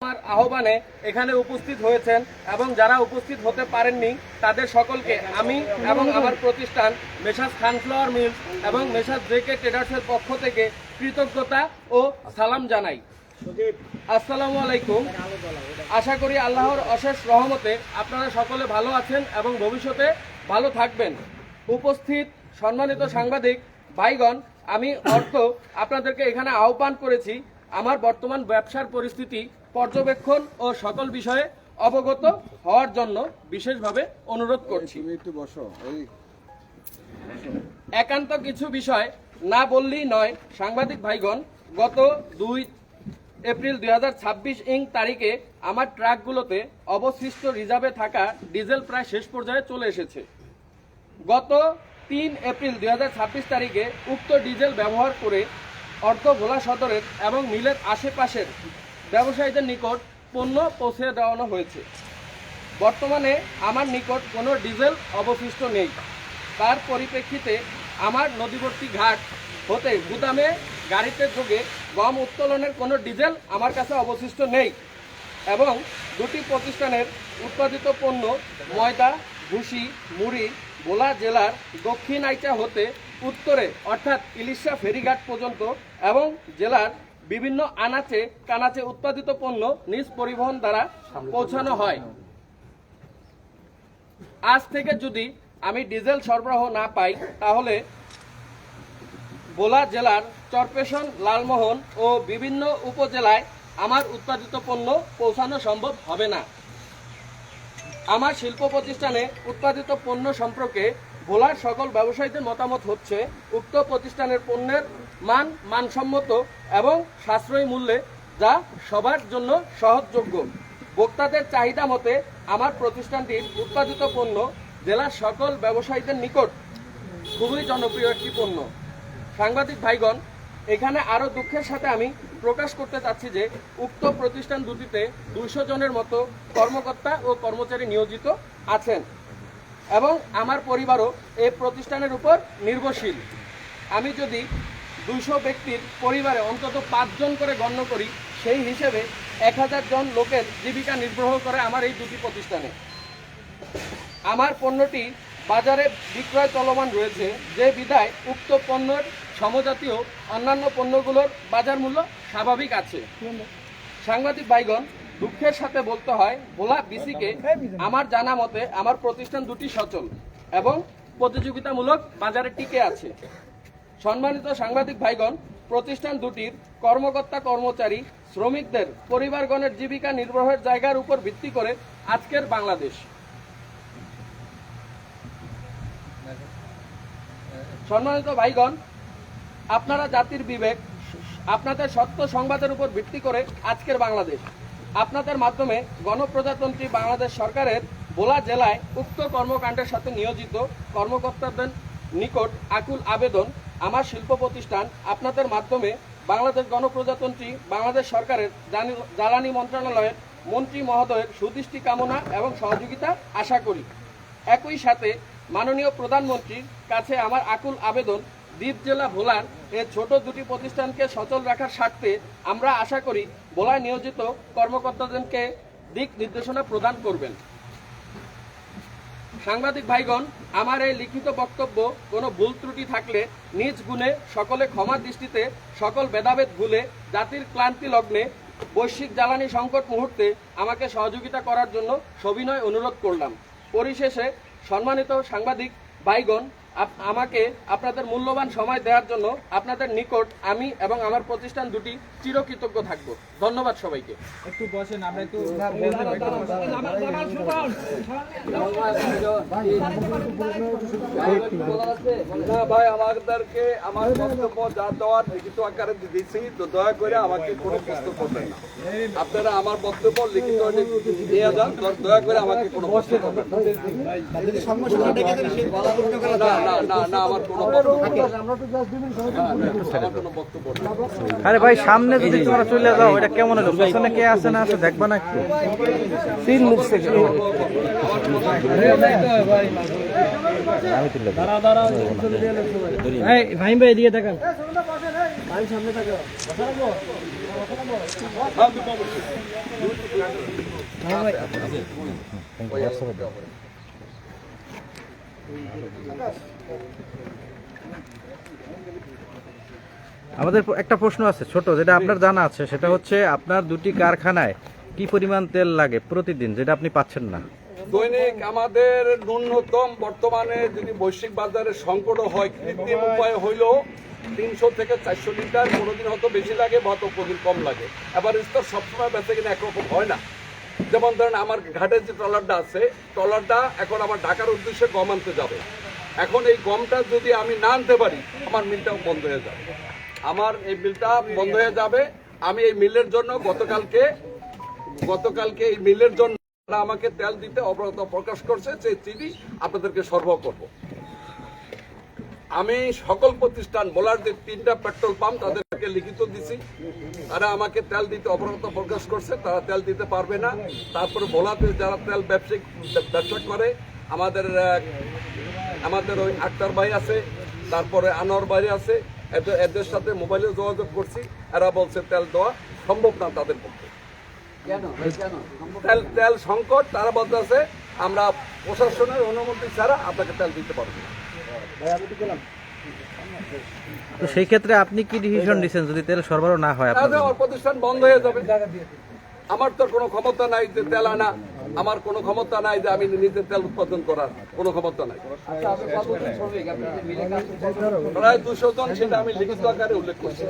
আমার আহ্বানে এখানে উপস্থিত হয়েছেন এবং যারা উপস্থিত হতে পারেননি তাদের সকলকে আমি এবং আমার প্রতিষ্ঠান মেসার্স সানফ্লাওয়ার মিলস এবং মেসার্স জেকে ট্রেডার্সের পক্ষ থেকে কৃতজ্ঞতা ও সালাম জানাই। আসসালামু আলাইকুম। আশা করি আল্লাহর অশেষ রহমতে আপনারা সকলে ভালো আছেন এবং ভবিষ্যতে ভালো থাকবেন। উপস্থিত সম্মানিত সাংবাদিক ভাইগণ, আমি আপনাদেরকে এখানে আহ্বান করেছি আমার বর্তমান ব্যবসার পরিস্থিতি পর্যবেক্ষণ ও সকল বিষয়ে অবগত হওয়ার জন্য বিশেষভাবে অনুরোধ করছি। একান্ত কিছু বিষয় না বললেই নয়। সাংবাদিক ভাইগণ, গত 2 এপ্রিল 2026 তারিখে আমার ট্রাকগুলোতে অবশিষ্ট রিজার্ভে থাকা ডিজেল প্রায় শেষ পর্যায়ে চলে এসেছে। গত 3 এপ্রিল 2026 তারিখে উক্ত ডিজেল ব্যবহার করে ভোলা সদরের এবং মিলের আশেপাশের ব্যবসায়ীদের নিকট পণ্য পৌঁছে দেওয়ানো হয়েছে। বর্তমানে আমার নিকট কোনো ডিজেল অবশিষ্ট নেই। তার পরিপ্রেক্ষিতে আমার নদীবর্তী ঘাট হতে গুদামে গাড়িতে যোগে গম উত্তোলনের কোনো ডিজেল আমার কাছে অবশিষ্ট নেই এবং দুটি প্রতিষ্ঠানের উৎপাদিত পণ্য ময়দা, ভুসি, মুড়ি ভোলা জেলার দক্ষিণ আইচা হতে উত্তরে অর্থাৎ ইলিশা ফেরিঘাট পর্যন্ত এবং জেলার বিভিন্ন আনাচে কানাচে উৎপাদিত পণ্য নিজ পরিবহন দ্বারা পৌঁছানো হয়। আজ থেকে যদি আমি ডিজেল সরবরাহ না পাই তাহলে ভোলা জেলার চরপেশন, লালমোহন ও বিভিন্ন উপজেলায় আমার উৎপাদিত পণ্য পৌঁছানো সম্ভব হবে না। আমার শিল্প প্রতিষ্ঠানে উৎপাদিত পণ্য সম্পর্কে ভোলার সকল ব্যবসায়ীদের মতামত হচ্ছে উক্ত প্রতিষ্ঠানের পণ্যের মানসম্মত এবং সাশ্রয়ী মূল্যে, যা সবার জন্য সহজযোগ্য। ভোক্তাদের চাহিদা মতে আমার প্রতিষ্ঠানটির উৎপাদিত পণ্য জেলার সকল ব্যবসায়ীদের নিকট খুবই জনপ্রিয় একটি পণ্য। সাংবাদিক ভাইগণ, এখানে আরও দুঃখের সাথে আমি প্রকাশ করতে চাচ্ছি যে উক্ত প্রতিষ্ঠান দুটিতে 200 জনের মতো কর্মকর্তা ও কর্মচারী নিয়োজিত আছেন এবং আমার পরিবারও এই প্রতিষ্ঠানের উপর নির্ভরশীল। আমি যদি 200 ব্যক্তির পরিবারে অন্তত 5 জন করে গণ্য করি, সেই হিসেবে 1000 জন লোকের জীবিকা নির্বাহ করে আমার এই দুটি প্রতিষ্ঠানে। আমার পণ্যটি বাজারে বিক্রয় চলমান রয়েছে, যে বিধায় উক্ত পণ্যের সমজাতীয় অন্যান্য পণ্যগুলোর বাজার মূল্য স্বাভাবিক আছে। সাংবাদিক ভাইগণ, দুঃখের সাথে বলতে হয় ভোলা বিসিকে আমার জানা মতে আমার প্রতিষ্ঠান দুটি সচল এবং প্রতিযোগিতামূলক বাজারে টিকে আছে। সম্মানিত সাংবাদিক ভাইগণ, প্রতিষ্ঠান দুটির কর্মকর্তা কর্মচারী শ্রমিকদের পরিবারগণের জীবিকা নির্বাহের জায়গার উপর ভিত্তি করে আজকের বাংলাদেশ। সম্মানিত ভাইগণ, আপনারা জাতির বিবেক, আপনাদের সত্য সংবাদের উপর ভিত্তি করে আজকের বাংলাদেশ। আপনাদের মাধ্যমে গণপ্রজাতন্ত্রী বাংলাদেশ সরকারের ভোলা জেলায় উক্ত কর্মকাণ্ডের সাথে নিয়োজিত কর্মকর্তাদের নিকট আকুল আবেদন, আমার শিল্প প্রতিষ্ঠান আপনাদের মাধ্যমে বাংলাদেশ গণপ্রজাতন্ত্রী বাংলাদেশ সরকারের জ্বালানি মন্ত্রণালয়ের মন্ত্রী মহোদয়ের সুদৃষ্টি কামনা এবং সহযোগিতা আশা করি। একই সাথে মাননীয় প্রধানমন্ত্রীর কাছে আমার আকুল আবেদন, দ্বীপ জেলা ভোলার এই ছোট দুটি প্রতিষ্ঠানকে সচল রাখার স্বার্থে আমরা আশা করি ভোলায় নিয়োজিত কর্মকর্তাদেরকে দিক নির্দেশনা প্রদান করবেন। সাংবাদিক ভাইগণ, আমার এই লিখিত বক্তব্য কোনো ভুল ত্রুটি থাকলে নিজ গুণে সকলে ক্ষমা দৃষ্টিতে সকল ভেদাভেদ ভুলে জাতির ক্লান্তি লগ্নে বৈশ্বিক জ্বালানি সংকট মুহূর্তে আমাকে সহযোগিতা করার জন্য সবিনয় অনুরোধ করলাম। পরিশেষে সম্মানিত সাংবাদিক ভাইগণ, আমাকে আপনাদের মূল্যবান সময় দেওয়ার জন্য আপনাদের নিকট আমি এবং আমার প্রতিষ্ঠান দুটি চিরকৃতজ্ঞ থাকব। ধন্যবাদ সবাইকে। একটু বসেন, আমরা একটু না ভাই, আমাদেরকে আমার বক্তব্য যা দেওয়ার লিখিত আকারে দিয়েছি, তো দয়া করে আমাকে কোনো প্রশ্ন করবেন না। আপনারা আমার বক্তব্য লিখিত নিয়ে যান, দয়া করে আমাকে কোনো প্রশ্ন করবেন না। না, আমার কোনো বক্তব্য নেই। আরে ভাই, সামনে যদি তোমরা চলে যাও, এটা কেমন হলো? পেছনে কে আছে না আছে দেখবা না একটু। ভাই এদিকে দেখান, সামনে থাকো। আমাদের একটা প্রশ্ন আছে ছোট, যেটা আপনার জানা আছে, সেটা হচ্ছে আপনার দুটি কারখানায় কি পরিমাণ তেল লাগে প্রতিদিন, যেটা আপনি পাচ্ছেন না? দৈনিক আমাদের ন্যূনতম বর্তমানে যদি বৈশ্বিক বাজারে সংকট হয়, কৃত্রিম উপায় হইল 300 থেকে 400 লিটার, কোনোদিন হয়তো বেশি লাগে বা হয়তো কোনোদিন কম লাগে। এবার স্তর সবসময় বেঁচে কিনা একরকম হয় না। যেমন ধরেন আমার ঘাটের যে ট্রলারটা আছে, ট্রলারটা এখন আমার ঢাকার উদ্দেশ্যে গম আনতে যাবে। এখন এই গমটা যদি আমি না আনতে পারি, আমার মিলটাও বন্ধ হয়ে যাবে। আমার এই মিলটা বন্ধ হয়ে যাবে। আমি এই মিলের জন্য গতকালকে এই মিলের জন্য তারা আমাকে তেল দিতে অবরত প্রকাশ করছে, যে চিনি আপনাদেরকে সরবরাহ করব। আমি সকল প্রতিষ্ঠান বলার যে 3টা পেট্রোল পাম্প তাদেরকে লিখিত দিছি, তারা আমাকে তেল দিতে অবরত প্রকাশ করছে, তারা তেল দিতে পারবে না। তারপরে ভোলাতে যারা তেল ব্যবসা করে, আমাদের ওই আক্তার ভাই আছে, তারপরে আনোয়ার ভাই আছে, এদের সাথে মোবাইলে যোগাযোগ করছি। এরা বলছে তেল দেওয়া সম্ভব না তাদের পক্ষে। তেল সংকট, তারা বলতেছে আমরা প্রশাসনের অনুমতি ছাড়া আপনাকে তেল দিতে পারবো না। তো সেই ক্ষেত্রে আপনি কি ডিসিশন নিছেন যদি তেল সরবরাহ না হয়? তাহলে আমার প্রতিষ্ঠান বন্ধ হয়ে যাবে। আমার তো কোনো ক্ষমতা নাই যে তেল আনা, আমার কোনো ক্ষমতা নাই যে আমি নিজে তেল উৎপাদন করার কোনো ক্ষমতা নাই। প্রায় 200 জন, সেটা আমি লিখিত আকারে উল্লেখ করছি।